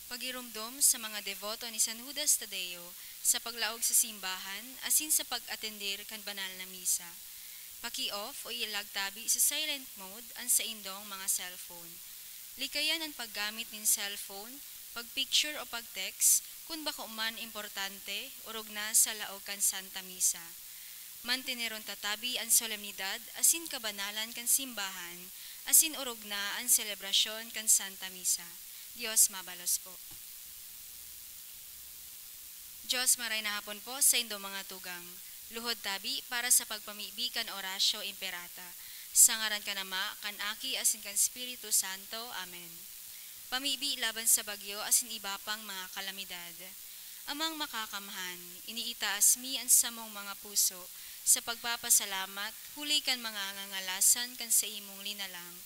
Pagirumdom sa mga devoto ni San Judas Tadeo sa paglaog sa simbahan asin sa pag-atendir kan banal na misa. Paki-off o ilagtabi sa silent mode ang sa indong mga cellphone. Likayan ang paggamit ng cellphone, pag-picture o pag-text kung baka man importante o rugna sa laog kan Santa Misa. Mantineron tatabi ang solemnidad asin kabanalan kan simbahan asin urog na ang selebrasyon kan Santa Misa. Diyos mabalos po. Diyos maray na hapon po sa indo mga tugang. Luhod tabi para sa pagpamibi kan orasyo imperata. Sangaran ka nama, kan aki asin kan Espiritu Santo. Amen. Pamibi laban sa bagyo asin iba pang mga kalamidad. Amang makakamhan, iniitaas mi ang samong mga puso sa pagpapasalamat, huli kan mga ngangalasan kan sa imong linalang,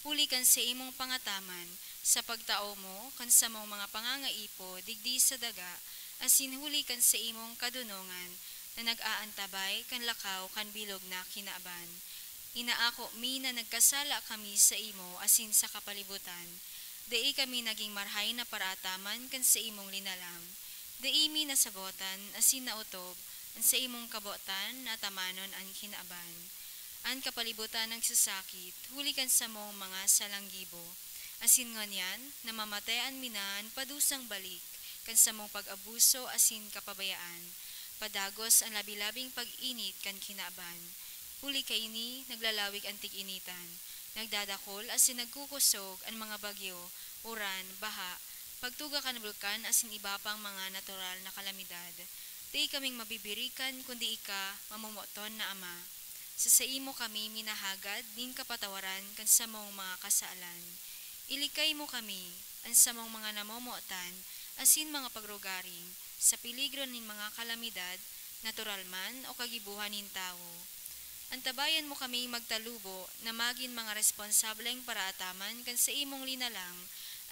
huli kan sa imong pangataman, sa pagtao mo kan sa mong mga pangangaipo digdi sa daga, asin huli kan sa imong kadunongan na nag-aantabay kan lakaw kan bilog na kinaaban. Inaako mi na nagkasala kami sa imo asin sa kapalibutan. Dai kami naging marhay na parataman kan sa imong linalang. Dai mi nasabotan asin nautob ang sa imong kabotan na tamanon ang kinaaban. Ang kapalibutan ng sasakit, huli kan sa mong mga salanggibo. Asin nganyan, namamatayan minan padusang balik, kan sa mong pag-abuso asin kapabayaan. Padagos ang labi-labing pag-init kan kinaaban. Huli kaini, naglalawig ang tig-initan. Nagdadakol asin nagkukusog ang mga bagyo, uran, baha, pagtuga kan bulkan asin iba pang mga natural na kalamidad. Di kaming mabibirikan kundi ika mamumoton na ama. Sa imo kami minahagad din kapatawaran kan sa mong mga kasalan. Ilikay mo kami, ang sa mong mga namomotan, asin mga pagrugaring, sa piligro nin mga kalamidad, natural man o kagibuhan nin tao. Antabayan mo kami magtalubo na magin mga responsableng paraataman kan sa imong linalang,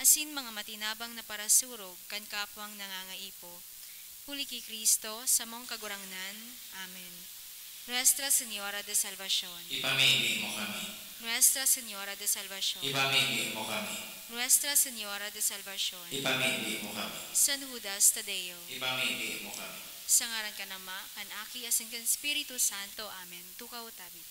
asin mga matinabang na parasurog kan kapwang nangangaipo. Huli kay Kristo sa mong kagurangnan. Amen. Nuestra Señora de Salvación. Ipamigay mo kami. Nuestra Señora de Salvación. Ipamigay mo kami. Nuestra Señora de Salvación. Ipamigay mo kami. San Judas Tadeo. Ipamigay mo kami. Sa ngaran ka nama, kan aki asin kan Espiritu Santo. Amen. Tukaw tabi.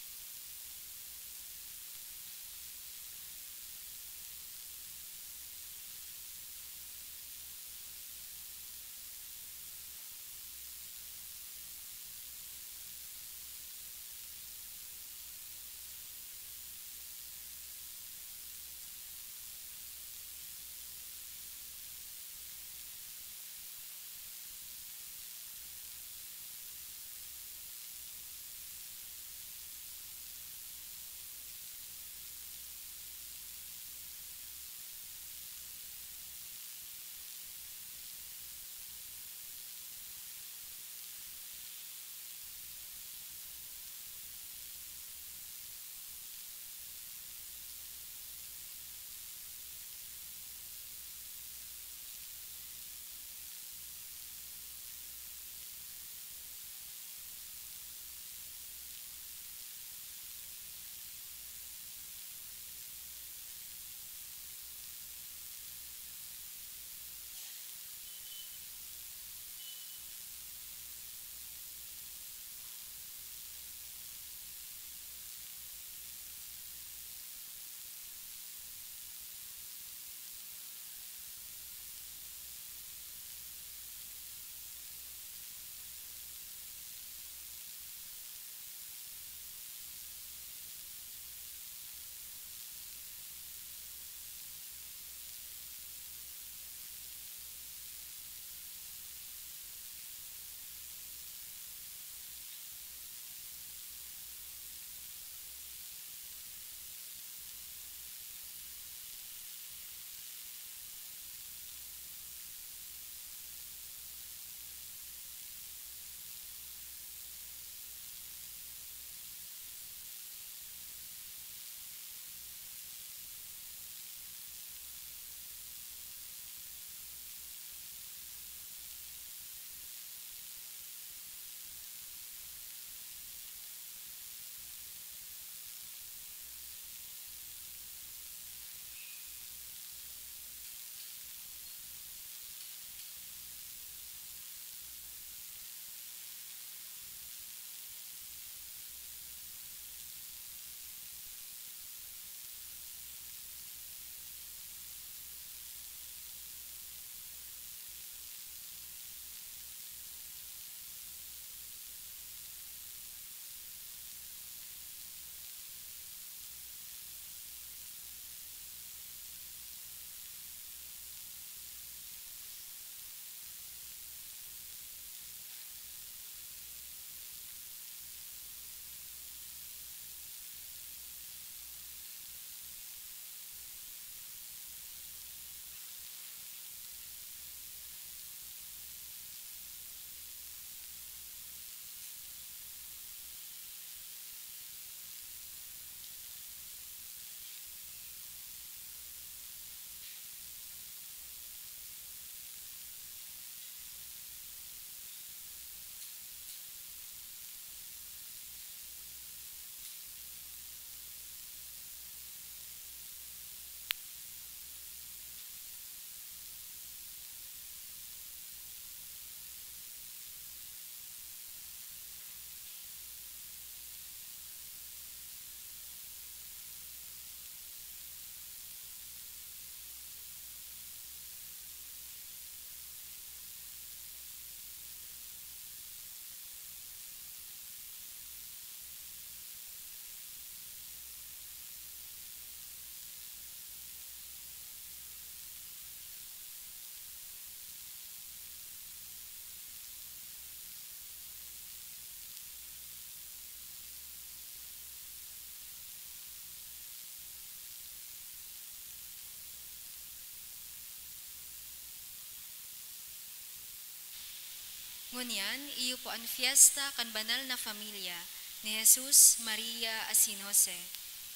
Ngunyan, iyo po ang fiesta kan banal na familia ni Jesus, Maria, asin Jose.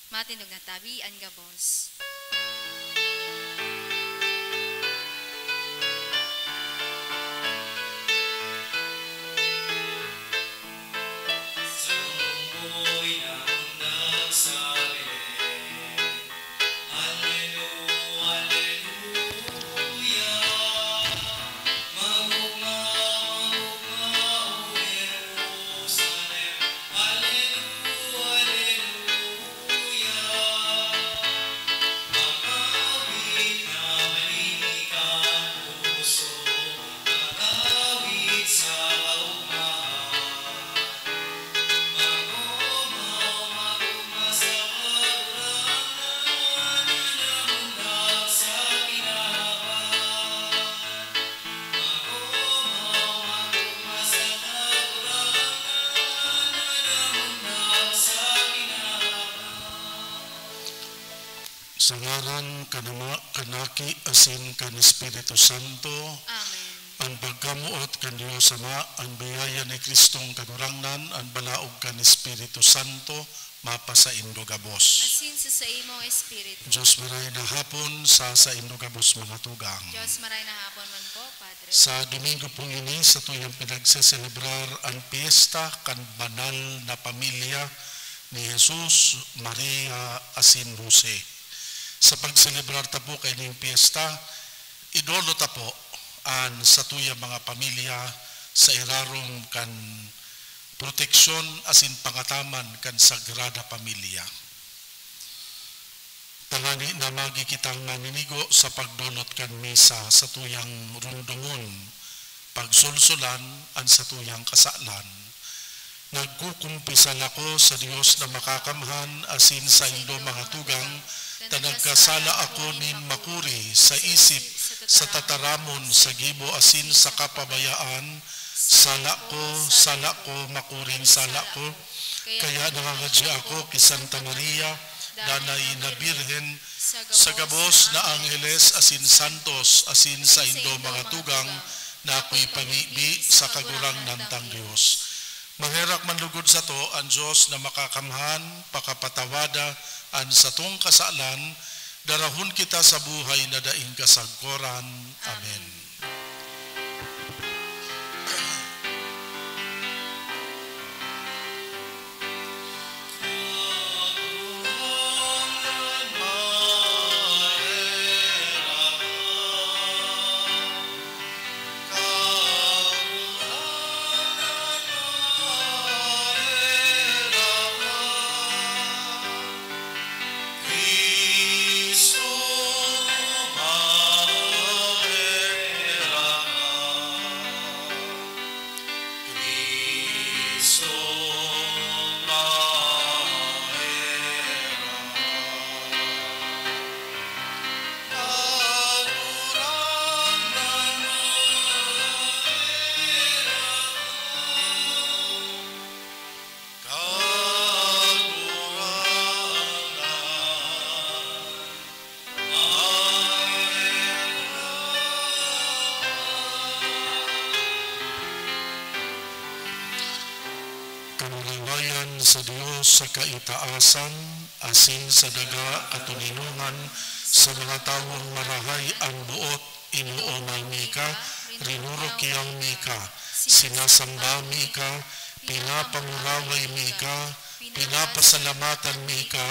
Matinog na tabi ang gabos. Sa ngaran kanama kanaki asin kan Espiritu Santo, Amen. ang pagkamuot kan Dios Ama, ang biyaya ni Kristong kagurangnan, ang balaog kan Espiritu Santo, mapa sa indogabos. Asin sa imong espiritu. Diyos maray na hapon sa indogabos mga tugang. Diyos maray na hapon man po, Padre. Sa Domingo pong ini, sa tuyang pinagseselebrar ang piyesta kan banal na pamilya ni Jesus, Maria, asin Jose. Sa pagselebrar ta po kay ning piyesta, idolo ta po an sa tuya mga pamilya sa irarong kan proteksyon asin pangataman kan Sagrada Pamilya. Tangani na magi kitang maninigo sa pagdonot kan misa sa tuyang rundungon, pagsulsulan an sa tuyang kasalan. Nagkukumpisal ako sa Dios na makakamhan asin sa indo mga tugang, tanagkasala ako ni makuri sa isip, sa tataramon, sa gibo asin sa kapabayaan, sala ko, makuring sala ko, kaya nangangadya ako kay Santa Maria, danay na Birhen, sa gabos na Angeles asin Santos, asin sa indo mga tugang, na ako'y pamibi sa kagurang nantang Diyos. Mangherak manlugod sa to ang Diyos na makakamhan, pakapatawada, an sa tong kasalan, darahon kita sa buhay na daing kasagkoran. Amen. Kamulawayan sa Dios sa kaitaasan, asin sa daga katuninungan, sa mga tawong marahay ang buot, inuomay mika, rinuro kiyang mika, sinasamba mika, pinapanguraway mika, pinapasalamatan mika,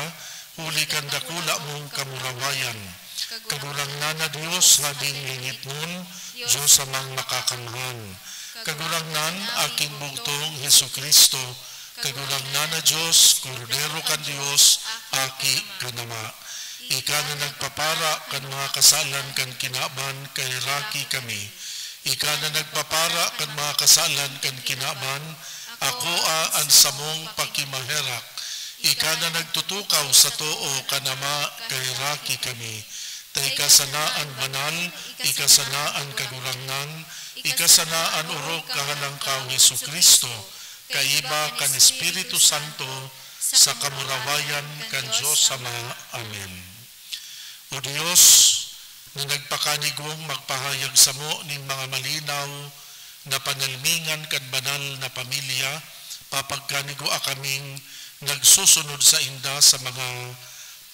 huli kang dakula mong kamurawayan. Kagurang na Dios, hading lingit nun, Diyos amang makakamhan. Kagurang nan aking bugtong Hesu Kristo, kagurang na Diyos, Kordero kan Diyos, aki kanama. Ika na nagpapara kan mga kasalan kan kinaban, kay raki kami. Ika na nagpapara kan mga kasalan kan kinaban, ako an samong pakimaherak. Ika na nagtutukaw sa too kanama, kay raki kami. Tay kasanaan banal, ikasanaan kagurangnan, ikasanaan urok kahanang kao Hesu Kristo, kaiba kan Espiritu Santo, sa kamurawayan kan Diyos Ama. Amen. O Diyos, na nagpakanigong magpahayag sa mo ning mga malinaw, na panalmingan kad banal na pamilya, papagkanigo kaming nagsusunod sa inda sa mga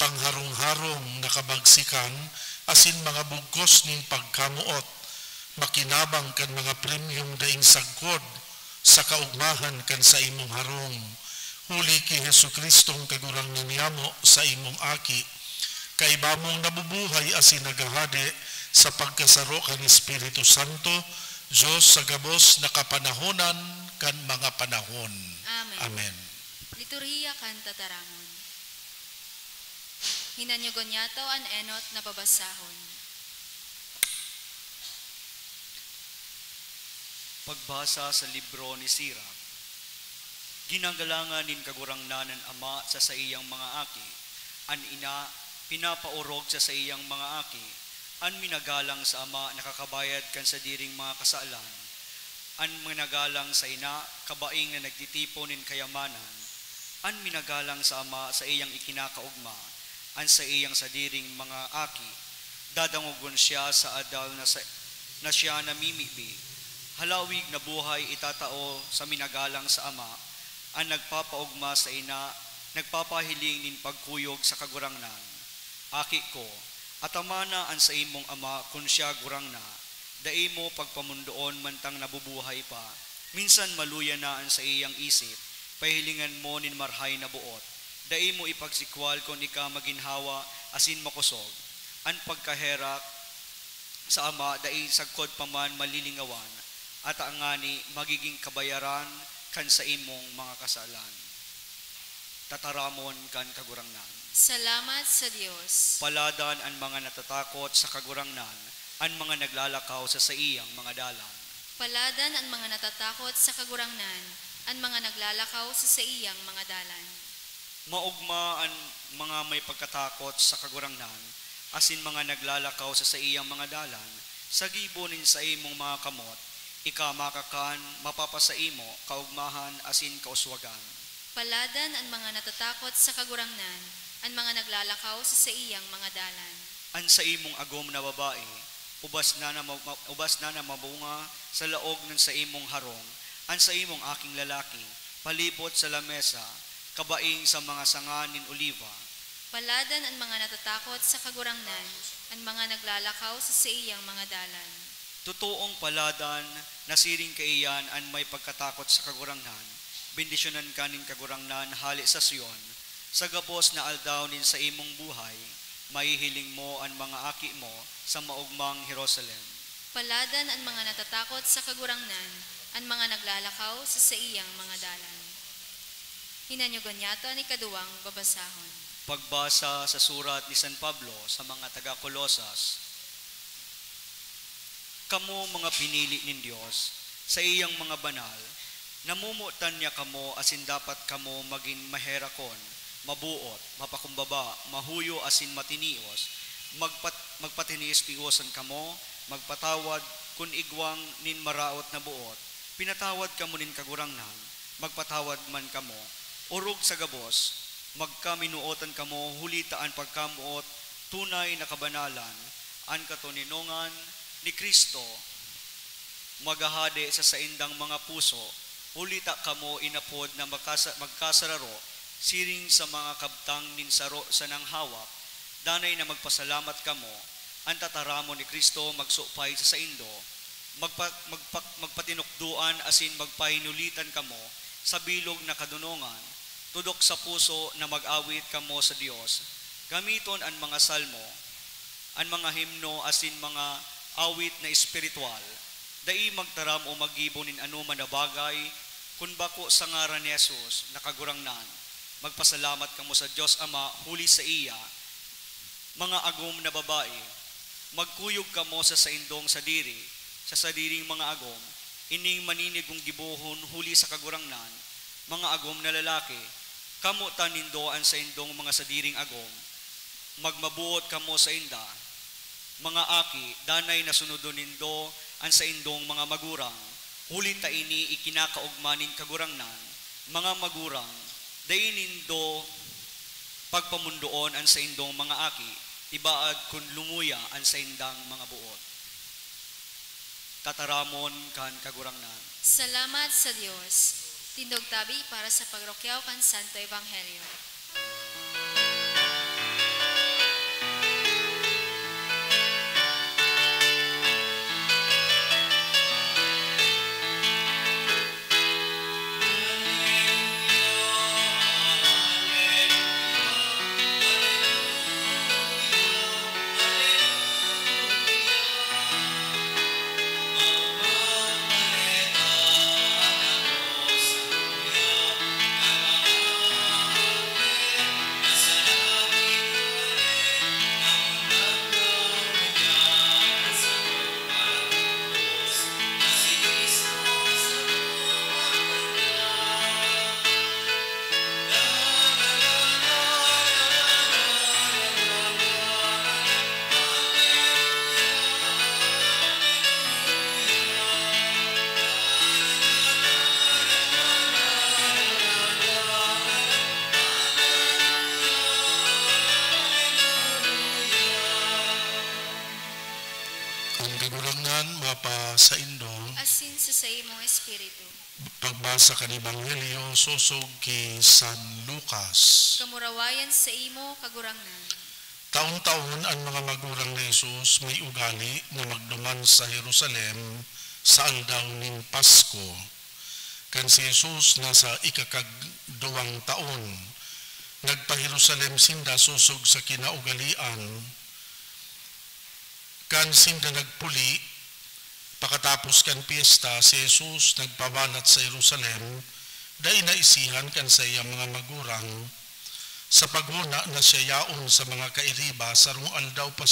pangharong-harong na kabagsikan, asin mga bugkos ning pagkamuot, makinabang kan mga premium daing sagkod, sa kaugmahan kan sa imong harong. Huli ki Hesu Kristong kagurang niniyamo sa imong aki, kaibamong nabubuhay asin nagahade sa pagkasaro kan Espiritu Santo, Diyos sa gabos na kapanahonan kan mga panahon. Amen. Amen. Liturhiya kan tataramon. Hinanyugon yataw an enot na babasahon. Pagbasa sa libro ni Sirach. Ginagalangan nin kagurangnanan ama sa iyang mga aki, an ina pinapaurog sa iyang mga aki, an minagalang sa ama nakakabayad kan sa diring mga kasaalan, an minagalang sa ina kabaing na nagtitipon nin kayamanan, an minagalang sa ama sa iyang ikinakaugma, an sa iyang sa diring mga aki, dadangugon siya sa adal na siya namimibi. Halawig na buhay itatao sa minagalang sa ama, ang nagpapaugma sa ina, nagpapahiling nin pagkuyog sa kagurangnan. Aki ko, atamana an sa imong ama kun siya gurang na, dai mo pagpamundoon mantang nabubuhay pa, minsan maluya na an sa iyang isip, pahilingan mo nin marhay na buot, dai mo ipagsikwal kun ika maginhawa asin makusog, an pagkaherak sa ama dai sagkod paman malilingawan, at angani magiging kabayaran kan sa imong mga kasalan. Tataramon kan kagurangnan. Salamat sa Diyos. Paladan ang mga natatakot sa kagurangnan, ang mga naglalakaw sa iyang mga dalan. Paladan ang mga natatakot sa kagurangnan, ang mga naglalakaw sa iyang mga dalan. Maugma ang mga may pagkatakot sa kagurangnan, asin mga naglalakaw sa iyang mga dalan, sa gibonin sa imong mga kamot, ika makakan, mapapasaimo, kaugmahan, asin kauswagan. Paladan ang mga natatakot sa kagurangnan, ang mga naglalakaw sa iyang mga dalan. An sa imong agom na babae, ubas na na mabunga sa laog ng sa imong harong, an sa imong aking lalaki, palibot sa lamesa, kabaing sa mga sanganin oliva. Paladan ang mga natatakot sa kagurangnan, ang mga naglalakaw sa iyang mga dalan. Totoong paladan, nasiring kaiyan an may pagkatakot sa kagurangnan, bendisyonan kanin kagurangnan hali sa Sion, sa gabos na aldaw nin sa imong buhay, maihiling mo ang mga aki mo sa maugmang Jerusalem. Paladan ang mga natatakot sa kagurangnan, ang mga naglalakaw sa iyang mga dalan. Hinanyugon yato ni kaduwang babasahon. Pagbasa sa surat ni San Pablo sa mga taga-Kolosas. Kamo mga pinili nin Diyos, sa iyang mga banal, namumutan niya kamo asin dapat kamo maging maherakon, mabuot, mapakumbaba, mahuyo asin matinios, magpatiniis-tiyosan kamo, magpatawad kun igwang nin maraot na buot, pinatawad kamo nin kagurangnan, magpatawad man kamo, urog sa gabos, magkaminuotan kamo, hulitaan pagkamuot, tunay na kabanalan, an katuninongan ni Kristo, magahade sa saindang mga puso, ulita kamo inapod na magkasararo, siring sa mga kabtang nin saro sa nang hawak, danay na magpasalamat kamo, ang tataramo ni Kristo magsupay sa saindo, magpatinukduan asin magpahinulitan kamo, sa bilog na kadunongan, tudok sa puso na mag-awit kamo sa Dios, gamiton ang mga salmo, ang mga himno asin mga awit na espiritual, dai magtaram o magibonin anuman na bagay, kun bako sa ngaran ni Jesus, nakagurangnan, magpasalamat kamo sa Diyos Ama, huli sa iya, mga agom na babae, magkuyog kamo sa saindong sadiri, sa sadiring mga agom, ining maninigong gibuhon huli sa kagurangnan, mga agom na lalaki, kamo tanindoan sa indong mga sadiring agom, magmabuot kamo sa inda, mga aki, danay na sunodon nindo ang sa indong mga magurang, hulin ta ini ikinakaugmanin kagurangnan, mga magurang, dayin nindo pagpamundoon ang sa indong mga aki, ibaad kun lumuya ang sa indang mga buot. tataramon kan kagurangnan. Salamat sa Dios. Tindog tabi para sa pagrokyaw kan Santo Ebanghelyo. Ang kagurangnan mapa sa indong Asin sa imong espiritu. pagbasa kan Ebanghelyo susog ki San Lucas. Kamurawayan sa imo kagurangnan. Taon-taon ang mga magurang ni Jesus may ugali na magduman sa Jerusalem sa aldaw ning Pasko. Kan si Jesus nasa ikakagduwang taon, nagpa-Jerusalem sinda susog sa kinaugalian. Kan sinda nagpuli, pakatapos kan piyesta, si Jesus nagpabanat sa Jerusalem, dahil naisihan kan sa iyang mga magurang, sa paghuna na siya yaon sa mga kairiba, sarong aldaw pa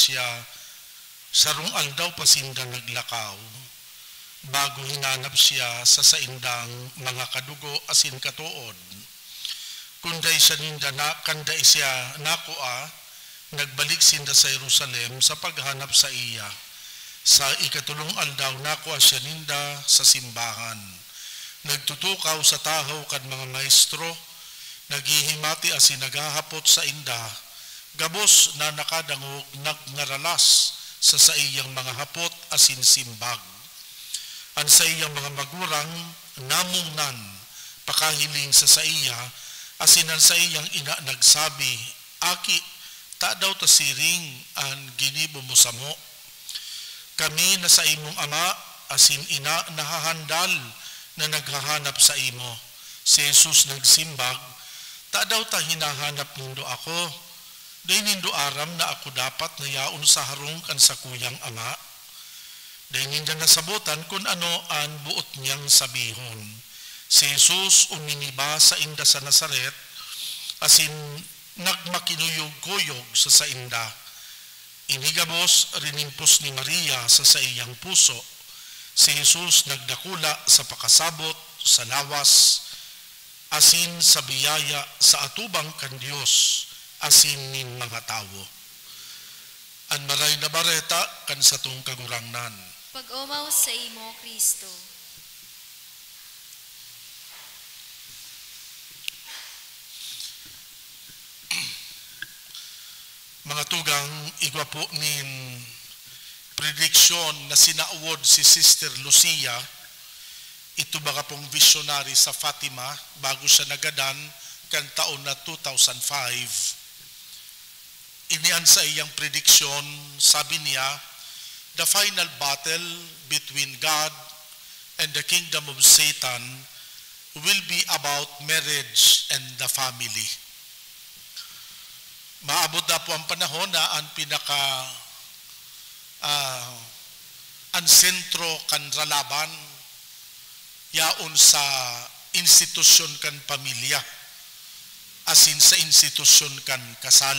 sinda naglakaw. Bago hinanap siya sa saindang mga kadugo asin katuod. Kunday siya ninda na, kanday siya nakuha, nagbalik sinda sa Jerusalem sa paghanap sa iya. Sa ikatulong aldaw nakuha siya ninda sa simbahan. Nagtutukaw sa tahaw kad mga maestro, naghihimati asin naghahapot sa inda, gabos na nakadangog nagngaralas sa iyang mga hapot asin simbag. Ang sa iyang mga magurang namungnan pakahiling sa iya, asin ang sa iyang ina nagsabi, aki, ta daw ta siring ang ginibo mo sa mo. Kami na sa imong ama, asin ina nahahandal na naghahanap sa imo. Si Jesus nagsimbag, ta daw ta hinahanap nindo ako, dahil nindo aram na ako dapat na yaon sa harong kan sa kuyang ama. Dahil nindo nasabutan kung ano ang buot niyang sabihon. Si Jesus uminiba sa inda sa Nazaret, asin nagmakinuyog-kuyog sa inda. Inigabos rinimpos ni Maria sa iyang puso. Si Jesus nagdakula sa pakasabot, sa lawas, asin sa biyaya sa atubang kan Dios, asin nin mga tao. Ang maray na bareta kan sa tung kagurangnan. Pag-umaw sa imo, Kristo. Mga tugang, igwa po nin prediksyon na sinaawod si Sister Lucia. Ito baka pong visionary sa Fatima bago siya nagadan kan taon na 2005. Inian sa iyang prediksyon, sabi niya, the final battle between God and the kingdom of Satan will be about marriage and the family. Maabot na po ang panahon na ang ang sentro kan ralaban yaon sa institusyon kan pamilya asin sa institusyon kan kasal.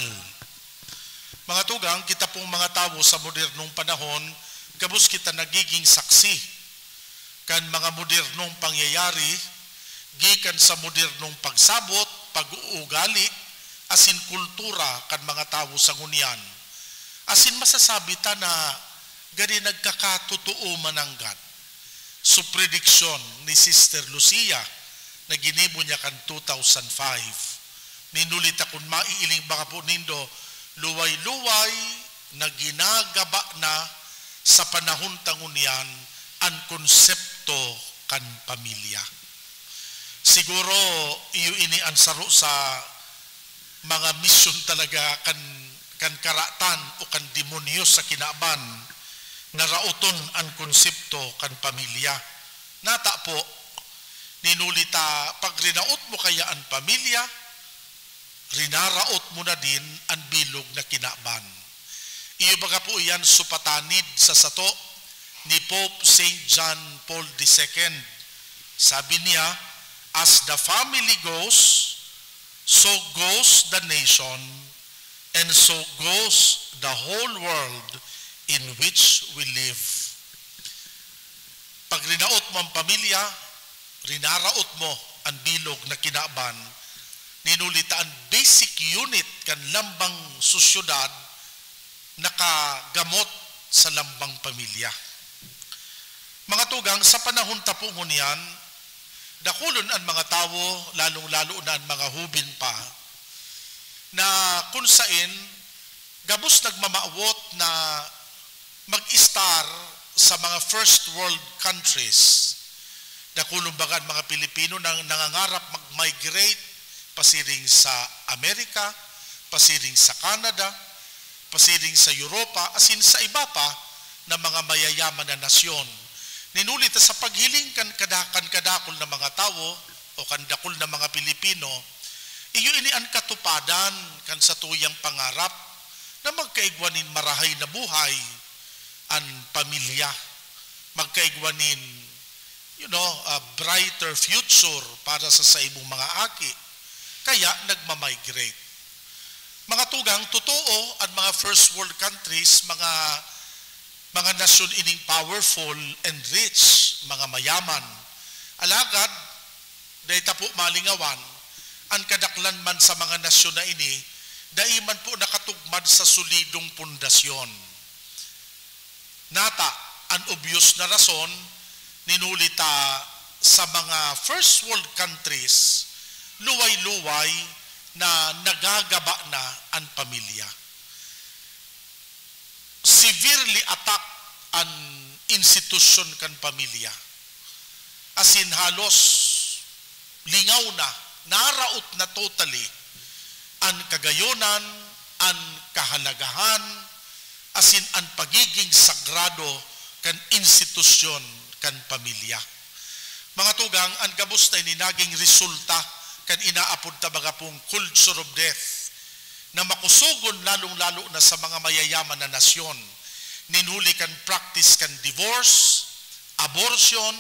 Mga tugang, kita pong mga tao sa modernong panahon, kabus kita nagiging saksi kan mga modernong pangyayari, gikan sa modernong pagsabot, pag-uugali, asin kultura kan mga tao sa ngunyan. Asin masasabi ta na gani nagkakatotoo mananggat. So prediction ni Sister Lucia na ginibo niya kan 2005. Ninulit akong maiiling baka po nindo, luway-luway na ginagaba na sa panahon tangunyan ang konsepto kan pamilya. Siguro iyo ini ang saro sa mga misyon talaga kan karatan o kan demonyo sa kinaban na rauton ang konsepto kan pamilya. Nata po, ninulita, pag rinaot mo kaya ang pamilya, rinaraot mo na din ang bilog na kinaban. Iyo baga po iyan supatanid sa sato ni Pope St. John Paul II. Sabi niya, as the family goes, so goes the nation, and so goes the whole world in which we live. Pag rinaot mo ang pamilya, rinaraot mo ang bilog na kinaban, ninulita ang basic unit kan lambang sosyudad nakagamot sa lambang pamilya. Mga tugang, sa panahon tapo ngunyan, dakulon ang mga tao, lalong-lalo na ang mga hubin pa, na kung sain, gabos nagmamaawot na mag-star sa mga first world countries. Dakulong baga ang mga Pilipino nang nangangarap mag-migrate pasiring sa Amerika, pasiring sa Canada, pasiring sa Europa, asin sa iba pa na mga mayayaman na nasyon. Ninulit sa paghiling kan kadakol na mga tao o kandakol na mga Pilipino, iyo ini ang katupadan kan sa tuyang pangarap na magkaigwanin marahay na buhay ang pamilya, magkaigwanin a brighter future para sa imong mga aki, kaya nagmamigrate. Mga tugang, totoo ang mga first world countries, mga nasyon ining powerful and rich, mga mayaman. Alagad, dahil po malingawan, ang kadaklan man sa mga nasyon na ini, dahil man po nakatugmad sa solidong pundasyon. Nata, ang obvious na rason, ninulita sa mga first world countries, luway-luway na nagagaba na ang pamilya. Severely attack ang institusyon kan pamilya. Asin halos lingaw na, naraot na totally ang kagayonan, ang kahalagahan, asin ang pagiging sagrado kan institusyon kan pamilya. Mga tugang, ang gabos na ininaging resulta kan inaapod ta baga pong culture of death na makusugon lalong-lalo na sa mga mayayaman na nasyon. Ninuli kan practice kan divorce, abortion,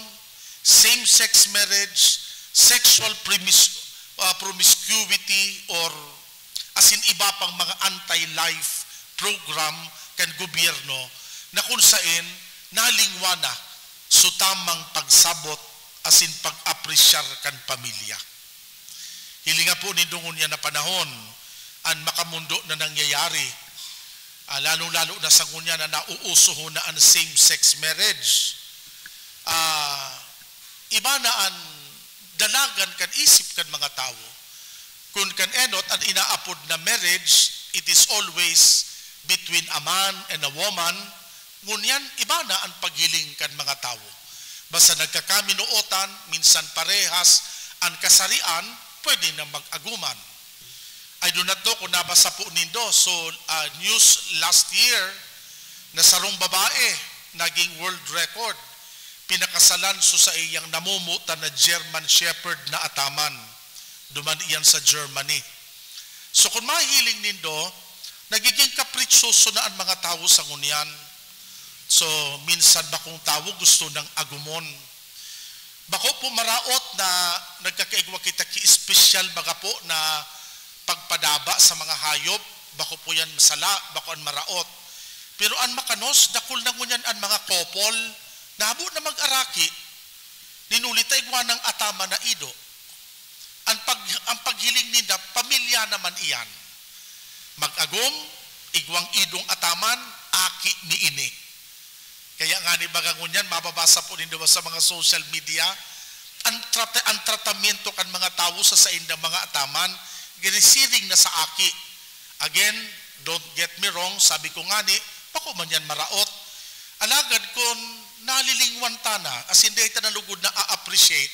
same-sex marriage, sexual promiscuity, or asin iba pang mga anti-life program kan gobyerno na kung saan nalingwana so tamang pagsabot asin pag-apresyar kan pamilya. Hilinga po nindungon niya na panahon ang makamundo na nangyayari, lalong-lalo na sa ngunya na nauuso ho na ang same-sex marriage. Iba na ang dalagan kan isip kan mga tao. Kung kan enot ang inaapod na marriage, it is always between a man and a woman, ngunyan iba na ang paghiling kan mga tao. Basta nagkakaminuotan, minsan parehas, ang kasarian, pwede na mag-aguman. I do not know kung nabasa po nindo. So, news last year, na sarong babae, naging world record. Pinakasalan so sa iyang namumuta na German Shepherd na ataman. Duman iyan sa Germany. So, kung mahiling nindo, nagiging kapritsoso na ang mga tao sa ngunyan. So, minsan ba kung tao gusto ng agumon? Bako po maraot na nagkakaigwa kita ki-special baga po na pagpadaba sa mga hayop, bako po yan masala, bako ang maraot. Pero ang makanos, dakul na ngunyan ang mga kopol, nabo na mag-araki, ninulita igwa ng atama na ido. Ang paghiling nila, pamilya naman iyan. Mag-agom, igwang idong ataman, aki ni ini. Kaya nga ni baga ngunyan, mababasa po nindo sa mga social media, ang tratamento kan mga tao sa saindang mga ataman, ginisiring na sa aki. Again, don't get me wrong, sabi ko nga ni, bako man yan maraot. Alagad kung nalilingwan tana, as in dayta nalugod na a-appreciate,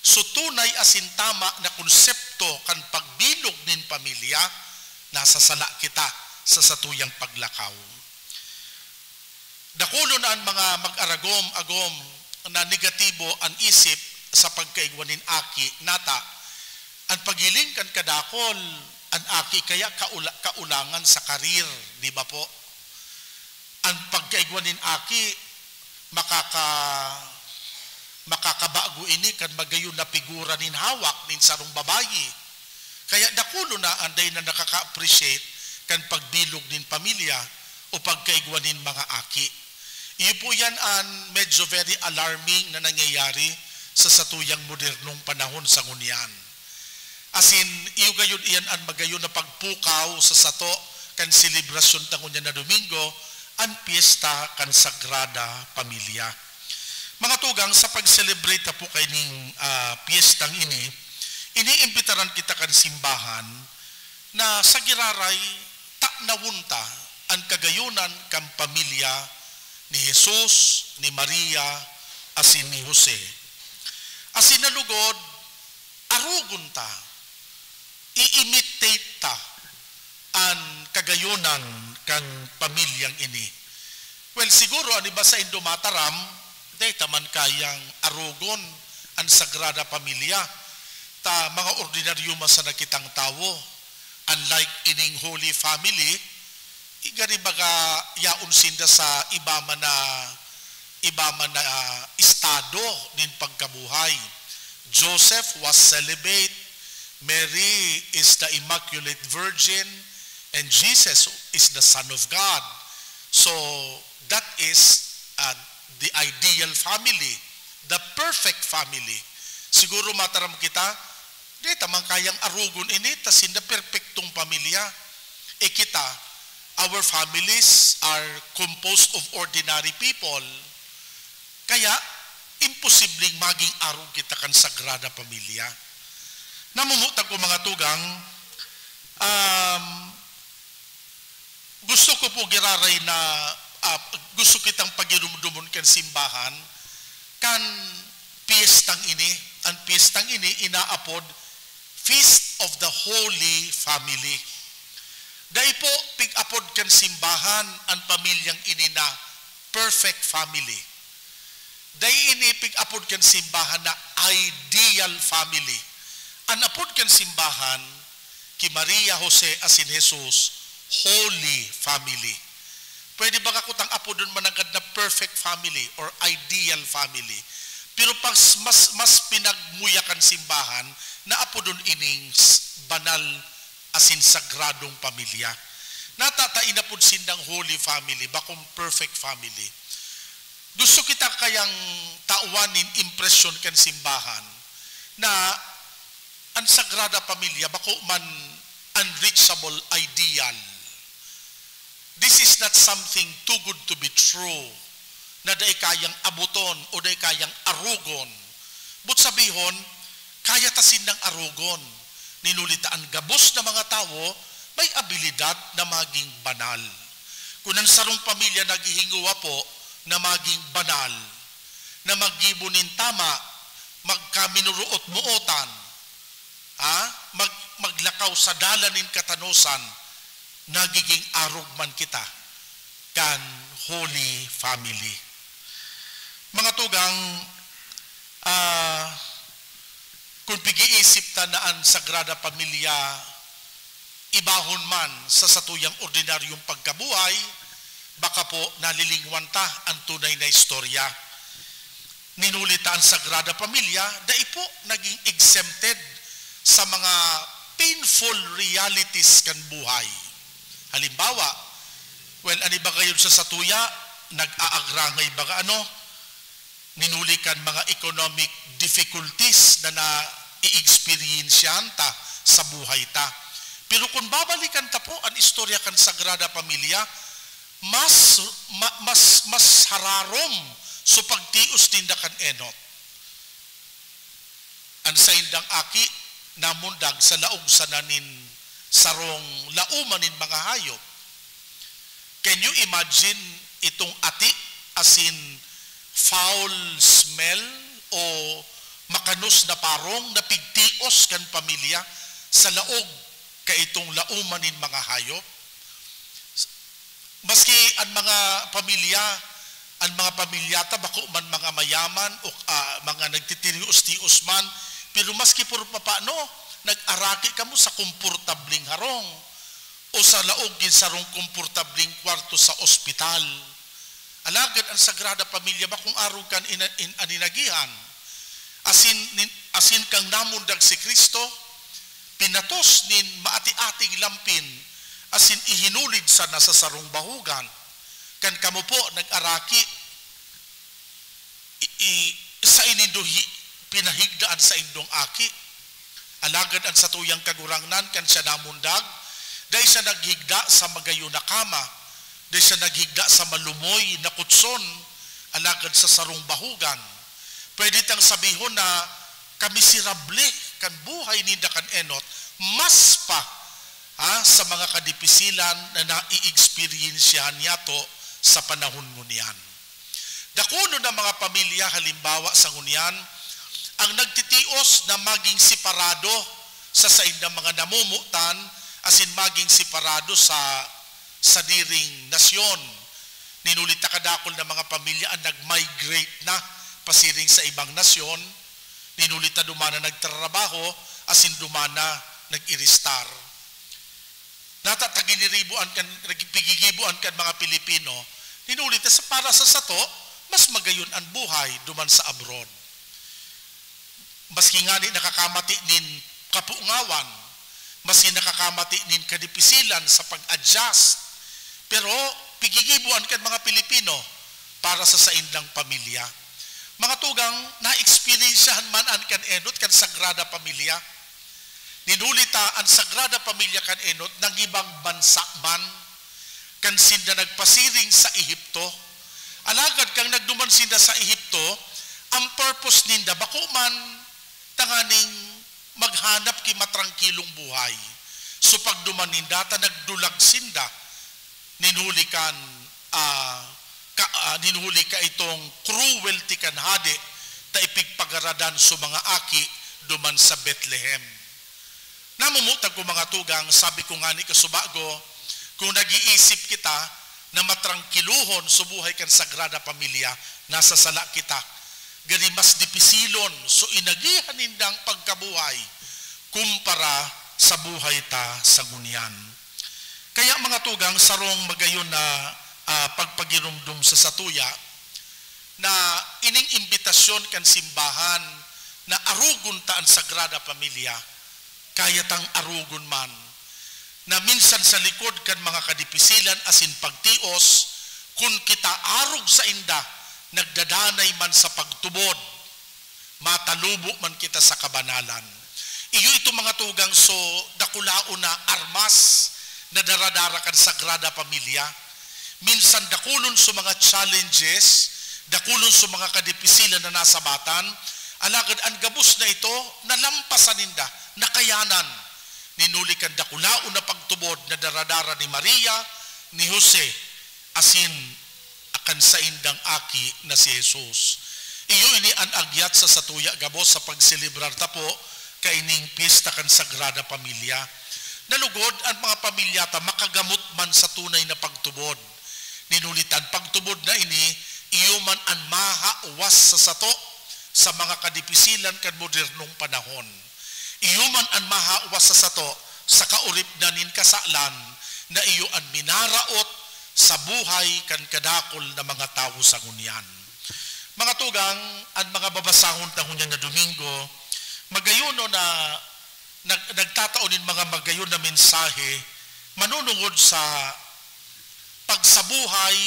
so tunay asin tama na konsepto kan pagbilog nin pamilya, nasa sala kita sa satuyang paglakaw. Dakulo na ang mga mag-aragom-agom na negatibo ang isip sa pagkaigwanin aki nata, ang pagiling kan kadakol, ang aki kaya kaulangan sa karir, di ba po? Ang pagkaigwanin aki, makakabago ini kan magayon na figura nin hawak nin sarong babayi. Kaya dakulo na anday na nakaka-appreciate kan pagbilog nin pamilya o pagkaigwanin mga aki. Iyo po yan ang medyo very alarming na nangyayari sa satuyang modernong panahon sa ngunyan. Asin, iyo gayon iyan ang magayon na pagpukaw sa sato kan selebrasyon ta ngunyan na Domingo, ang piyesta kan Sagrada Pamilya. Mga tugang, sa pag-celebrate po kayning piyestang iniimbitaran kita kan simbahan na sa giraray taknawunta ang kagayunan kan pamilya ni Jesus, ni Maria, asin ni Jose. Asin nalugod, arugon ta, i-imitate ta ang kagayunan kan pamilyang ini. Well, siguro, ani ba sa Indomataram, day taman kayang arugon ang Sagrada Pamilya, ta mga ordinaryo sa nakitang tawo, unlike ining Holy Family, igari baga yaon sinda sa iba man na estado nin pagkabuhay. Joseph was celibate, Mary is the Immaculate Virgin, and Jesus is the Son of God. So that is the ideal family, the perfect family. Siguro mataram kita, di tamang kayang arugon ini, tasin na perfectong pamilya. Kita, our families are composed of ordinary people. Kaya, imposibleng maging arog kita kan Sagrada Pamilya. Namumutag ko mga tugang, gusto ko po giraray na gusto kitang pagirumdumon kan simbahan kan piyestang ini. Ang piyestang ini inaapod Feast of the Holy Family. Dahil po pig-apod kan simbahan ang pamilyang ini na perfect family. Dahil ini pig-apod kan simbahan na ideal family. Ang apod kan simbahan ki Maria, Jose, asin Jesus, Holy Family. Pwede ba kakutang apodon managad na perfect family or ideal family? Pero pag mas pinagmuyakan simbahan na apodon ining banal asin sagradong pamilya. Natatain na po sindang Holy Family, bakong perfect family. Gusto kita kayang tauwanin impresyon kan simbahan na ang Sagrada Pamilya bako man unreachable ideal. This is not something too good to be true na day kayang abuton o day kayang arugon. But sabihon, kaya tasin ng arugon. Ninulitaan gabos na mga tao, may abilidad na maging banal. Kung ang sarong pamilya naghihinguwa po na maging banal, na maggibunin tama, magkaminuruot muutan, maglakaw sa dalanin katanusan, nagiging arog man kita kan Holy Family. Mga tugang, kung pag-iisip ta na ang Sagrada Pamilya ibahon man sa satuyang ordinaryong pagkabuhay, baka po nalilingwan ta ang tunay na istorya. Ninulita ang Sagrada Pamilya, dahil po naging exempted sa mga painful realities kan buhay. Halimbawa, well, ani ba kayo sa satuya, nag-aagrangay baga ninulikan mga economic difficulties na i-experiensyan ta sa buhay ta. Pero kung babalikan ta po ang istorya kan Sagrada Pamilya, mas hararom so pagtios tinda kan enot. Ang saindang aki namundag sa laog sananin sarong laumanin mga hayop. Can you imagine itong ati asin foul smell o makanos na parong napigtios kan pamilya sa laog kaitong laumanin mga hayop. Maski ang mga pamilyata bako man mga mayaman o mga nagtitirios-tios man, pero maski puro paano nag-araki kamo sa komportabling harong o sa laog gin sarong komportabling kwarto sa ospital. Alagad ang Sagrada Pamilya ba kung arog kan aninagihan asin kang namundag si Kristo pinatos nin maati-ating lampin asin ihinulid sana sa sarong bahugan kan kamo po nag-araki sa ininduhi pinahigdaan sa indong aki. Alagad ang sa tuyang kagurangnan kan siya namundag dahil siya naghigda sa magayo na kama, dahil siya naghigda sa malumoy na kutson, alagad sa sarong bahugan. Pwede tang sabihon na kamiserable kan buhay ni kan enot mas pa sa mga kadipisilan na nai-experiensyahan niya to sa panahon ngunyan. Dakuno na mga pamilya halimbawa sa ngunyan ang nagtitios na maging separado sa said ng mga namumutan asin maging separado sa diring nasyon. Ninulita kadakol na mga pamilya ang nag-migrate na pasiring sa ibang nasyon. Ninulita dumana nagtrabaho asin dumana nag-iristar. Natataginigibuan kan mga Pilipino. Ninulita sa para sa sato mas magayon ang buhay duman sa abroad. Maski nga ni nakakamati nin kapungawan, maski nakakamati nin kadipisilan sa pag-adjust, pero pigigibuan kan mga Pilipino para sa saindang pamilya. Mga tugang, na-experiensyahan man an kan enot kan Sagrada Pamilya. Ninulita ang Sagrada Pamilya kan enot ng ibang bansa man, kan sinda nagpasiring sa Ehipto. Alagad kang nagduman sinda sa Ehipto, ang purpose ninda bako man tanganing maghanap ki matrangkilong buhay. So pagduman ninda ta nagdulag sinda, ninhuli ka itong cruelty kan hade ta ipigpagaradan so mga aki duman sa Bethlehem. Namumutag ko mga tugang, sabi ko nga ni kasubago, kung nag-iisip kita na matrangkiluhon so buhay kan Sagrada Pamilya, nasa sala kita. Gani mas dipisilon so inagihan nindang pagkabuhay kumpara sa buhay ta sa ngunyan. Kaya mga tugang, sarong magayon na pagpagirumdum sa satuya na ining imbitasyon kan simbahan na arugon ta ang Sagrada Pamilya, kaya tang arugon man na minsan sa likod kan mga kadipisilan asin pagtios kung kita arog sa inda nagdadanay man sa pagtubod, matalubo man kita sa kabanalan. Iyo ito mga tugang, so dakulao na armas na daradara kan Sagrada Pamilya. Minsan dakulon sa mga challenges, dakulon sa mga kadipisilan na nasa batan, alagad ang gabos na ito, nalampasan ninda, nakayanan. Ninulikan dakulao na pagtubod na daradara ni Maria, ni Jose, asin akan sa indang aki na si Jesus. Iyo ini ang agyat sa satuya gabos sa pagselebrar tapo kaining pista kan Sagrada Pamilya. Nalugod ang mga pamilya ta makagamot man sa tunay na pagtubod. Ninulitan pagtubod na ini, iyo man ang mahawas sa sato sa mga kadipisilan kan modernong panahon. Iyo man ang mahawas sa sato sa kaurip na nin kasalan na iyo ang minaraot sa buhay kan kadakol na mga tao sa ngunyan. Mga tugang, ang mga babasahon ta ngunyan na Domingo, magayon na nagtataonin mga magayon na mensahe manunungod sa pagsabuhay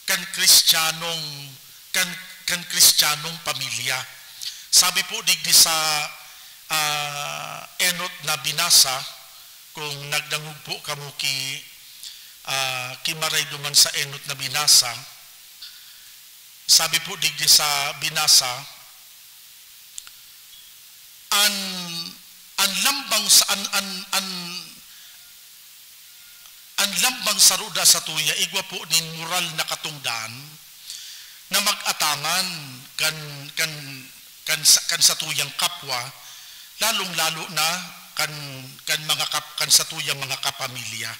kan kristyanong pamilya. Sabi po digdi sa enot na binasa, kung nagdangog po kamo kimaray duman sa enot na binasa, sabi po digdi sa binasa, ang lambang sa ruda sa tuya, igwa po nin moral na katungdan, na mag-atangan kan sa tuyang kapwa, lalong-lalo na kan sa tuyang mga kapamilya.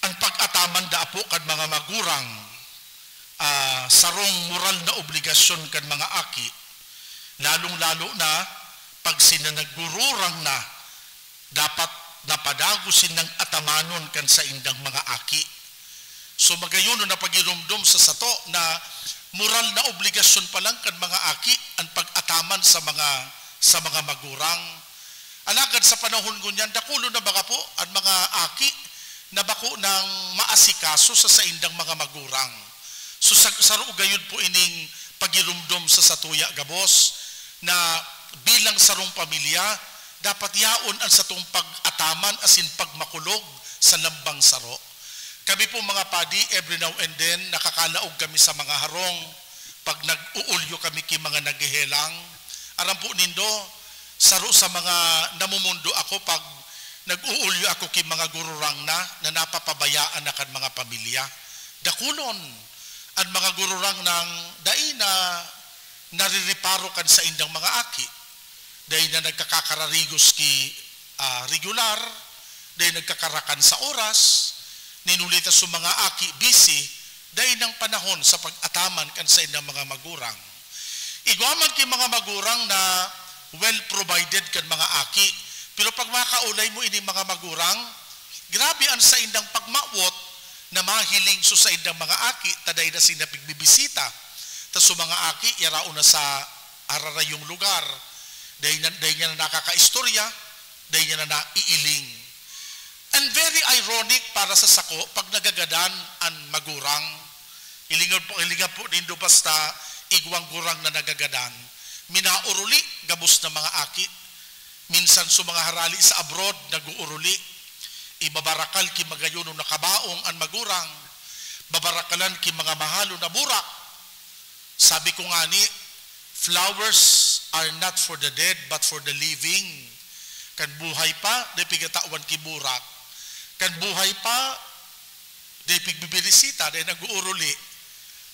Ang pag-ataman da po kan mga magurang sarong moral na obligasyon kan mga aki, lalong-lalo na pag sinanagururang na dapat napadagusin ng atamanon kan sa indang mga aki. So magayon na pagirumdum sa sato na moral na obligasyon pa lang kan mga aki ang pag-ataman sa mga magurang. Alagad sa panahon ngunyan, dakulo na baka po ang mga aki na bako ng maasikaso sa saindang mga magurang. So saro gayud po ining pagirumdum sa satuya gabos na bilang sarong pamilya dapat yaon ang satong pag-ataman asin pagmakulog sa lambang saro. Kami po mga padi, every now and then nakakalaog kami sa mga harong pag nag-uulyo kami ki mga naghihelang. Aram po nindo, saro sa mga namumundo ako pag nag-uulyo ako ki mga gururang na napapabayaan na kan mga pamilya. Dakulon ang mga gururang ng dai na naririparo kan sa indang mga aki. Dahil na nagkakakararigos ki regular, dahil nagkakarakan sa oras, ninulita sa mga aki busy, dahil ng panahon sa pag-ataman kan sa indang mga magurang. Iguaman ki mga magurang na well provided kan mga aki, pero pag makaulay mo ini mga magurang, grabe ang sa indang pagmawot na mahiling so sa indang mga aki, taday na sinapigbibisita. Tas so mga aki, yarao na sa ararayong lugar, dahil niya na nakakaistorya, dahil niya na naiiling. And very ironic para sa sako, pag nagagadan ang magurang, ilingan po nindo basta igwang gurang na nagagadan, minauruli, gabos na mga aki, minsan so mga harali sa abroad, nag-uuruli, ibabarakal ki magayuno na kabaong ang magurang, babarakalan ki mga mahalo na burak. Sabi ko nga ni, flowers are not for the dead but for the living. Kan buhay pa, di pigatawan ki burak. Kan buhay pa, di pigbibirisita, di nag-uuruli.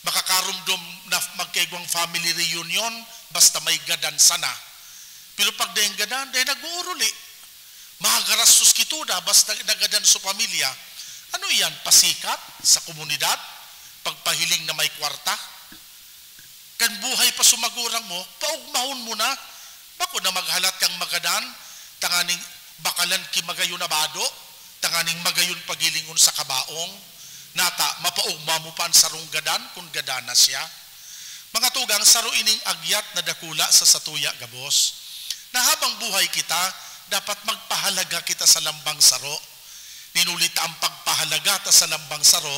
Makakarumdom na magkaigwang family reunion, basta may gadan sana. Pero pag di gadan, di nag-uuruli. Mahagarastos kituda, basta nagadan sa pamilya. Ano yan? Pasikat sa komunidad? Pagpahiling na may kwarta? Kan buhay pa sumagurang mo, paugmahon mo na. Bako na maghalat kang magadan, tanganing bakalan ki magayon na bado, tanganing magayon pagilingon sa kabaong, nata, mapaugma mo pa ang sarong gadan, kung gadana siya. Mga tugang, saro ining agyat na dakula sa satuya gabos, na habang buhay kita, dapat magpahalaga kita sa lambang saro. Ninulita ang pagpahalaga ta sa lambang saro,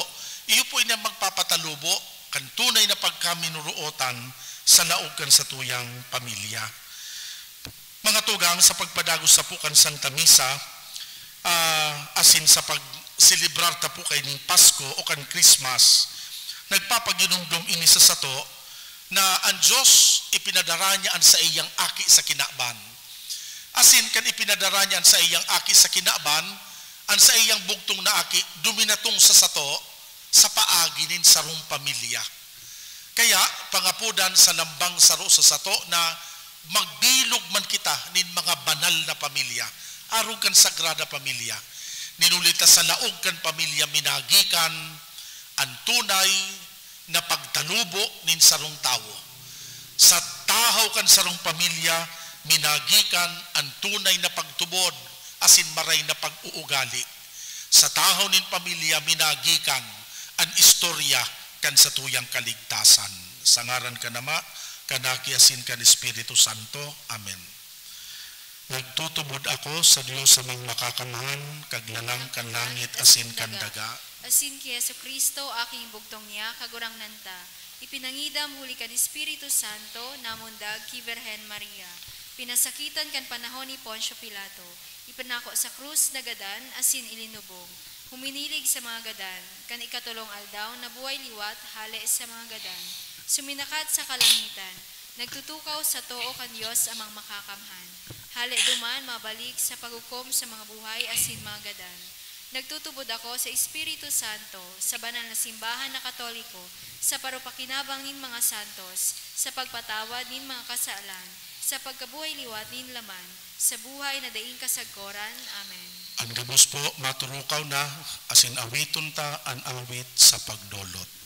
iyo po ina magpapatalubo, kan tunay na pagkaminuruotan sa laog kan sa tuyang pamilya. Mga tugang, sa pagpadagos sa pukan Santa Misa, asin sa pagsilibrar ta po kay ning Pasko o kan Christmas, nagpapaginumdum ini sa sato na ang Diyos ipinadara niya sa iyang aki sa kinaban. Asin kan ipinadara niya sa iyang aki sa kinaban, ang sa iyang bugtong na aki duminatong sa sato, sa paagi nin sarong pamilya. Kaya pangapudan sa lambang saro sa sato na magbilog man kita nin mga banal na pamilya, arog kan sagrada pamilya. Ninulita sa laog kan pamilya minagikan ang tunay na pagtanubo nin sarong tawo. Sa tahaw kan sarong pamilya minagikan ang tunay na pagtubod asin maray na pag-uugali. Sa tahaw nin pamilya minagikan ang istorya kan sa tuyang kaligtasan. Sa ngaran ka nama, kanakiasin kan Espiritu Santo. Amen. Nagtutubod ako sa Diyos sa mga makakamahan, kaglalang kan langit asin kan daga. Asin ki Yesu Kristo, aking bugtong niya, kagurang nanta. Ipinangidam huli kan Espiritu Santo, namundag ki Virhen Maria. Pinasakitan kan panahon ni Poncio Pilato. Ipinako sa krus na gadan, asin ilinubong. Huminilig sa mga gadan, kan ikatulong aldaw na buhay liwat hale sa mga gadan. Suminakat sa kalangitan, nagtutukaw sa too kan Diyos amang makakamhan. Hale duman mabalik sa paghukom sa mga buhay asin mga gadan. Nagtutubod ako sa Espiritu Santo, sa banal na simbahan na Katoliko, sa parupakinabang nin mga santos, sa pagpatawad nin mga kasalan, sa pagkabuhay liwat nin laman, sa buhay na daing kasagkoran. Amen. Ang gabos po, maturukaw na, asin awiton ta, an awit sa pagdolot.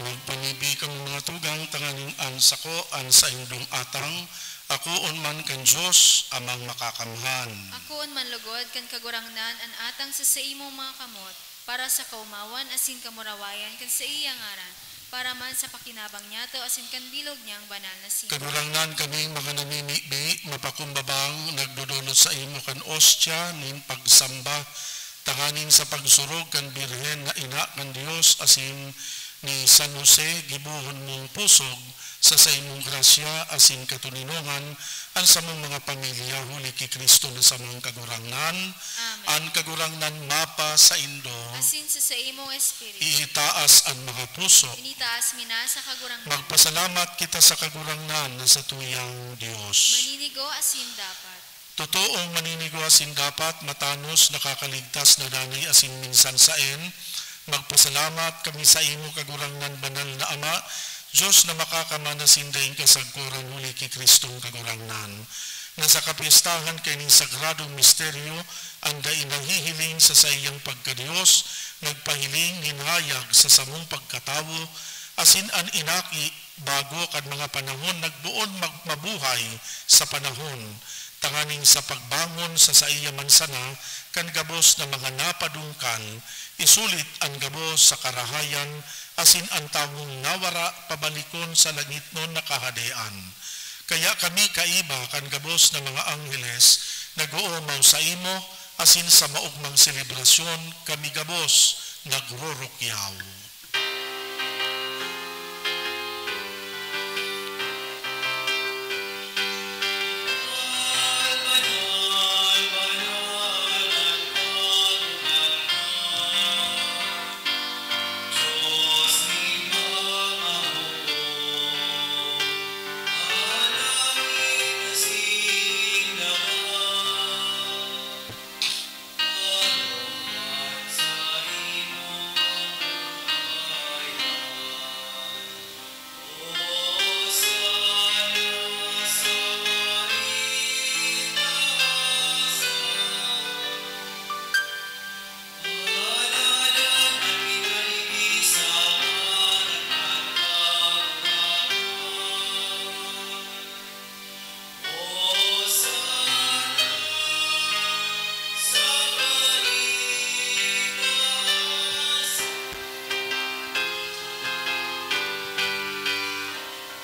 Nagpanibi kang mga tugang tanganing ansako an sa indong atang, akoon man kan Diyos amang makakamhan. Akoon man lugod kan kagurangnan an atang sa imong mga kamot, para sa kaumawan asin kamurawayan kan sa iyang aran, para man sa pakinabang niya to asin kan bilog niyang banal na simbahan. Kanurangnan kami mga namimibi, mapakumbabang nagdudulot sa imo kan ostya nin pagsamba, tanganing sa pagsurog kan birhen na ina kan Dios asin ni San Jose gibuhon mong pusog sa imong grasya asin katuninongan ang sa mong mga pamilya huli ki Kristo na sa mong kagurangnan. Amen. Ang kagurangnan mapa sa indo, Asin sa imong espiritu, iitaas ang mga puso. initaas mina sa kagurangnan, Magpasalamat kita sa kagurangnan na sa tuyang Dios. maninigo asin dapat. Totoong maninigo asin dapat, matanos nakakaligtas na danay asin minsan saen. Magpasalamat kami sa imo kagurangnan banal na Ama, Diyos na makakamanasin dahil kasagkuran huli ki Kristong kagurangnan. Na sa kapistahan kay ning sagradong misteryo, ang daing nanghihiling sa sayang pagkadiyos, nagpahiling ninhayag sa samong pagkatawo, asin an inaki bago kad mga panahon nagbuon mabuhay sa panahon, tanganing sa pagbangon sa iya mansana, kan gabos na mga napadungkal, isulit ang gabos sa karahayan, asin ang tawong nawara pabalikon sa langit nun nakahadean. Kaya kami kaiba kan gabos ng mga angheles, nag-uumaw sa imo, asin sa maugmang selebrasyon, kami gabos nagrurukyaw.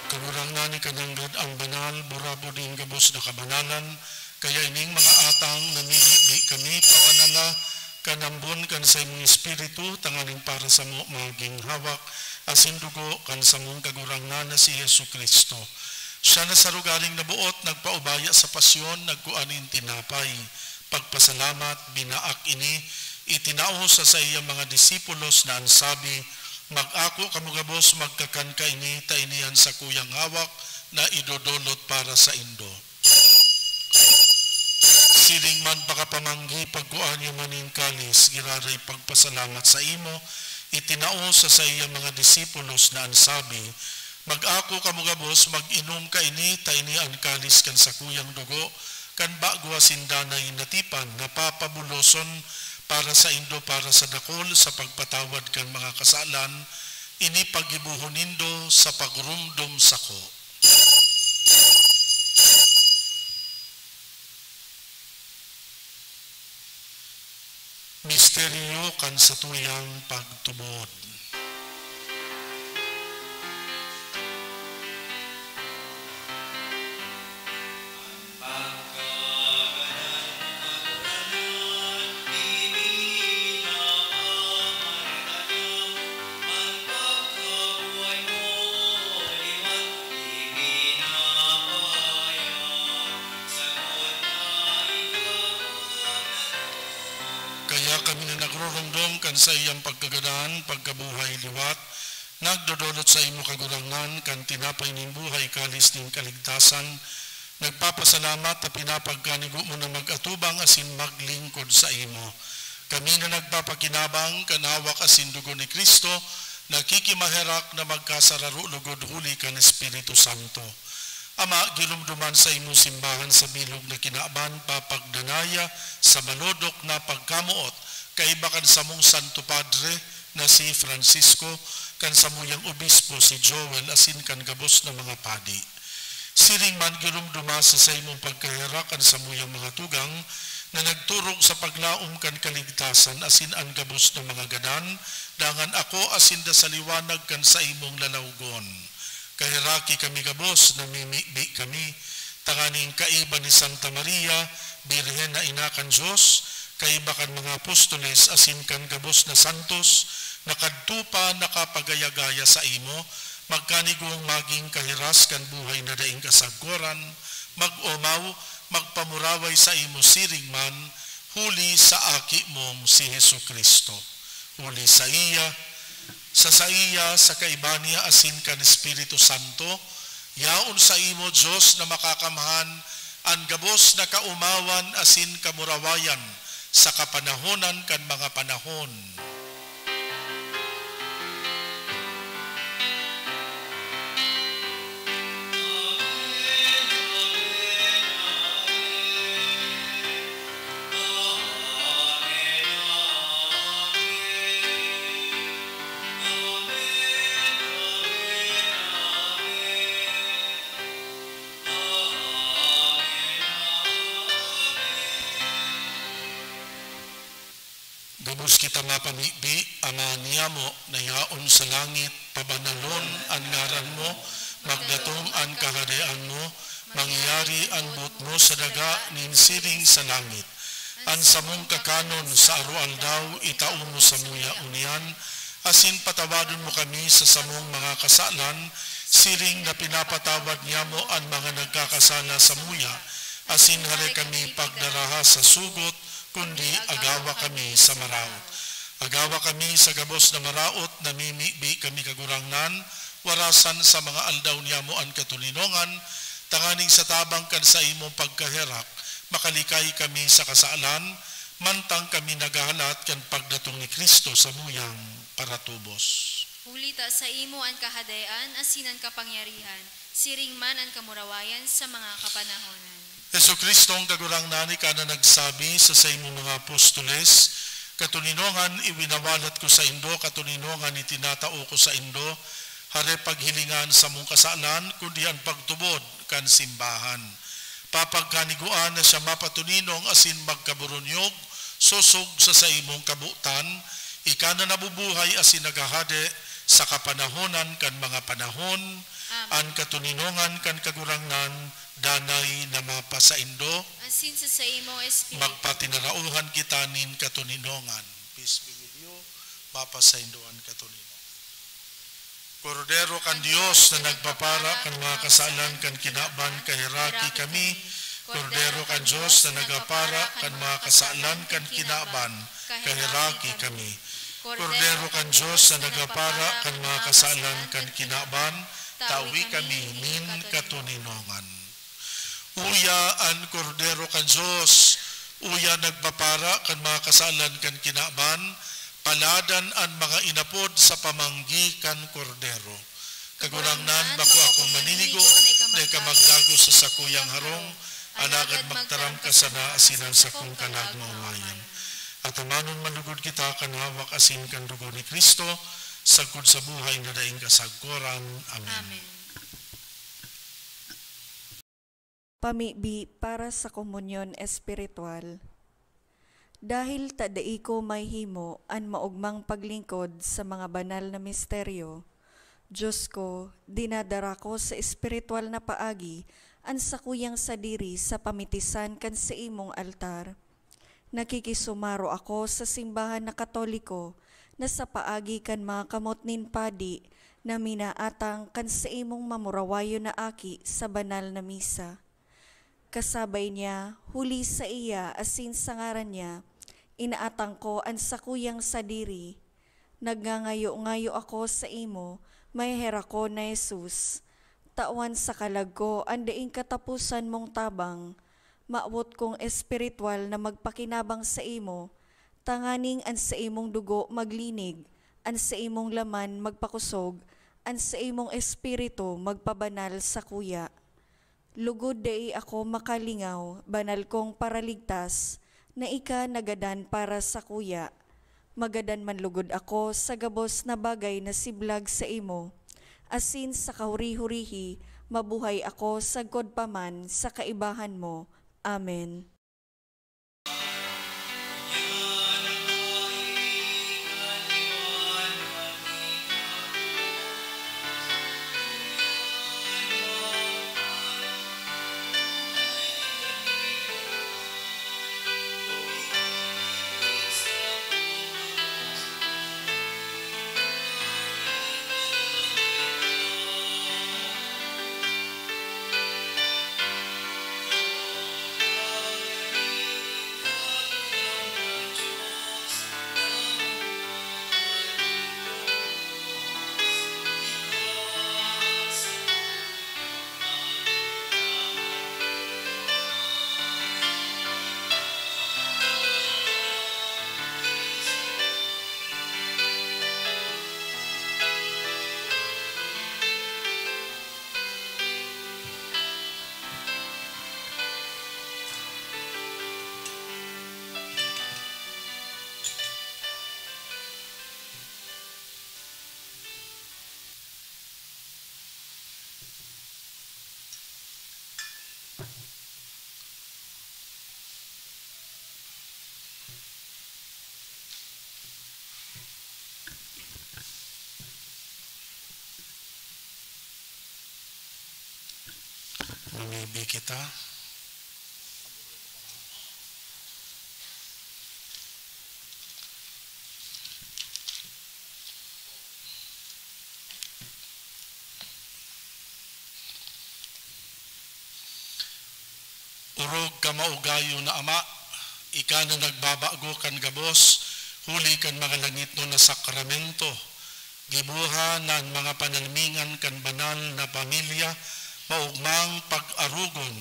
Kanurangnan ni kananggad ang banal, burabo din gabos na kabanalan, kaya ining mga atang namili kami papanala, kanambon kan sa imong espiritu, tanganing para sa mo maging hawak, asin dugo kan sa mong kagurangnan na si Yesu Kristo. Siya na sa rugaring nabuot, nagpaubaya sa pasyon, nagkuanin tinapay, pagpasalamat, binaak ini, itinao sa iyang mga disipulos na ansabi, mag-ako kamugabos magkakan ka ini, tainihan sa kuyang hawak na idodolot para sa indo. Siling man pakapamanggi pagkuan yung maning kalis, giraray pagpasalamat sa imo, itinao sa iyang mga disipulos na ansabi, mag-ako kamugabos mag-inom ka ini, tainihan kalis kan sa kuyang dugo, kan bagwa sindanay natipan, napapabuloson, para sa indo para sa dakol sa pagpatawad kan mga kasalan, ini pagibuhon nindo sa pagrumdum sako. Misteryo kan satuyang pagtubod. Kan sa iyang pagkaganahan, pagkabuhay liwat, nagdodolot sa imo kagurangan, kan tinapay ning buhay kalis ning kaligtasan, nagpapasalamat na pinapagkanigo mo na mag-atubang asin maglingkod sa imo. Kami na nagpapakinabang, kan hawak asin dugo ni Kristo, nakikimaherak na magkasararo lugod huli kan Espiritu Santo. Ama, gilumduman sa imo simbahan sa bilog na kinaaban, papagdanaya sa malodok na pagkamuot, kaibakan sa mong Santo Padre na si Francisco, kan sa muyang obispo si Joel asin kan gabos na mga padi. Siring man gilumduma sa imong pagkahira kan sa muyang mga tugang na nagturog sa paglaom kan kaligtasan asin ang gabos na mga gadan, dangan ako asin da sa liwanag kan sa imong lalawgon. Kahiraki kami gabos na mimibi kami, tanganing kaiba ni Santa Maria, Birhen na ina kan Diyos, kaibakan mga apostoles asin kan gabos na santos, nakadtupa nakapagayagaya sa imo, magkanigong maging kahiras kan buhay na daing kasagkuran, mag-umaw, magpamuraway sa imo siring man, huli sa aki mong si Hesu Kristo. Huli sa iya, sa kaibaniya asin kan Espiritu Santo, yaon sa imo Diyos na makakamahan, ang gabos na kaumawan asin kamurawayan, sa kapanahonan kan mga panahon. Gabos kita mapamibi, Ama niyamo na yaon sa langit, pabanalon ang ngaran mo, magdatong ang kaharian mo, mangyari ang but mo sa daga, ninsiring sa langit. Ang samong kakanon sa arualdaw, itaon mo sa muya unian, asin patawadon mo kami sa samong mga kasalan, siring na pinapatawad niya mo ang mga nagkakasala sa muya, asin hare kami pagdaraha sa sugot, kundi agawa kami sa maraot. Agawa kami sa gabos na maraot, namimibi kami kagurangnan, warasan sa mga aldaw niya mo ang katulinongan, tanganing sa tabang kan sa imong pagkaherak, makalikay kami sa kasalan, mantang kami nagahalat kan pagdatong ni Kristo sa muyang paratubos. Hulita sa imo ang kahadayan, asinan kapangyarihan, siring man ang kamurawayan sa mga kapanahonan. Yesu Kristo ang kagurangnan ka na nagsabi sa imong mga apostoles, katuninongan iwinawalat ko sa indo, katuninongan itinatao ko sa indo, hare paghilingan sa mong kasalan, kundi ang pagtubod kan simbahan. Papagkaniguan na siya mapatuninong asin magkaburunyog, susog sa imong kabutan, ika na nabubuhay asin nagahade sa kapanahonan kan mga panahon, ang katuninongan kan kagurangnan, danay na mapa sa indo, asin sa imong espiritu, magpatinarauhan kita nin katuninongan. Peace be with you, mapa sa indo ang katuninongan. Kordero kan Dios na nagpapara kan mga kasalan kan kinaban kahiraki kami, Kordero kan Dios na nagapara kan mga kasalan kan kinaban kahiraki kami. Kordero kan Dios na nagapara kan mga kasalan kan kinaban, tawi kami nin katuninongan. Uya ang kordero kan Diyos, uya nagpapara kan mga kasalan kan kinaban, paladan ang mga inapod sa pamanggi kan kordero. Kagurangnan bako akong maninigo, na ikamagdago sa sakuyang harong, alagad magtaram ka sana asinan sa kong kalagmawayan. At amanon manugod kita kanawak asin kan dugo ni Kristo, sagkod sa buhay na daing kasagkuran. Amen. Amen. Pamibi para sa komunyon espiritual. Dahil tadai ko may himo an maugmang paglingkod sa mga banal na misteryo, Diyos ko, dinadara ko sa espiritual na paagi an sakuyang sadiri sa pamitisan kan sa imong altar. Nakikisumaro ako sa simbahan na Katoliko na sa paagi kan mga kamotnin padi na minaatang kan sa imong mamurawayo na aki sa banal na misa. Kasabay niya, huli sa iya asin sa ngaran niya, inaatang ko ang sakuyang sadiri. Nagngangayo-ngayo ako sa imo, may hera ko na Jesus. Tawan sa kalag ko, ang daing katapusan mong tabang. Maawot kong espiritual na magpakinabang sa imo, tanganing ang sa imong dugo maglinig, ang sa imong laman magpakusog, ang sa imong espiritu magpabanal sa kuya. Lugod dai ako makalingaw, banal kong paraligtas, na ika nagadan para sa kuya. Magadan man lugod ako sa gabos na bagay na siblag sa imo. Asin sa kahuri-hurihi, mabuhay ako sagkod paman sa kaibahan mo. Amen. Pamibi kita. Urog ka maugayo na ama, ika na nagbabago kan gabos, huli kan mga langit no na sakramento, gibuha ng mga panalmingan kan banal na pamilya, maugmang pag-arugon,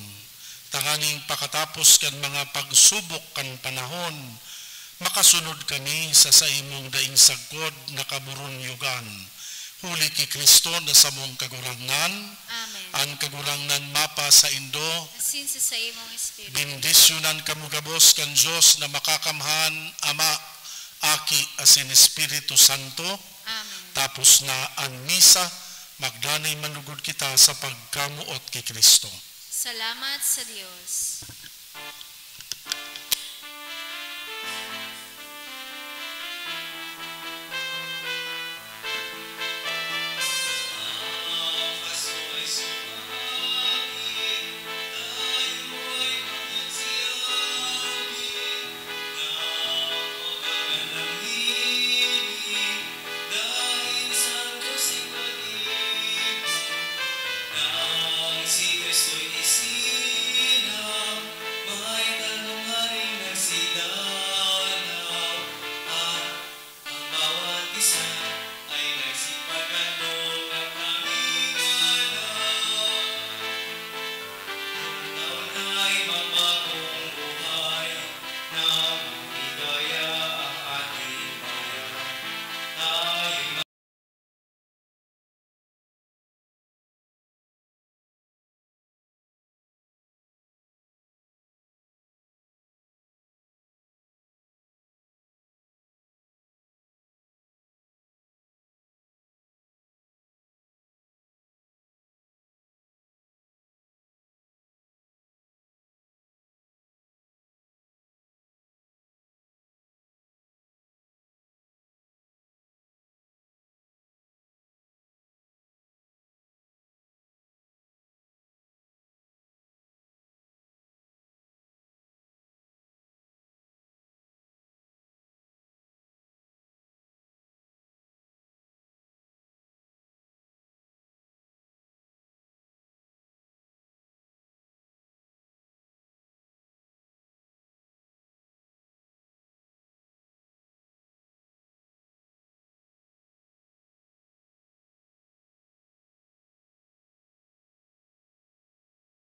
tanganing pakatapos kan mga pagsubok kan panahon, makasunod kami sa imong daing sagkod na kaburunyugan. Huli ki Kristo na sa mong kagurangnan, Amen. ang kagurangnan mapa sa Indo, Asin sa imong espiritu. bendisyonan kamugabos kan Diyos na makakamhan, Ama, Aki, asin Espiritu Santo, Amen. tapos na ang misa, magdanay manugod kita sa pagkamuot kay Kristo. Salamat sa Diyos.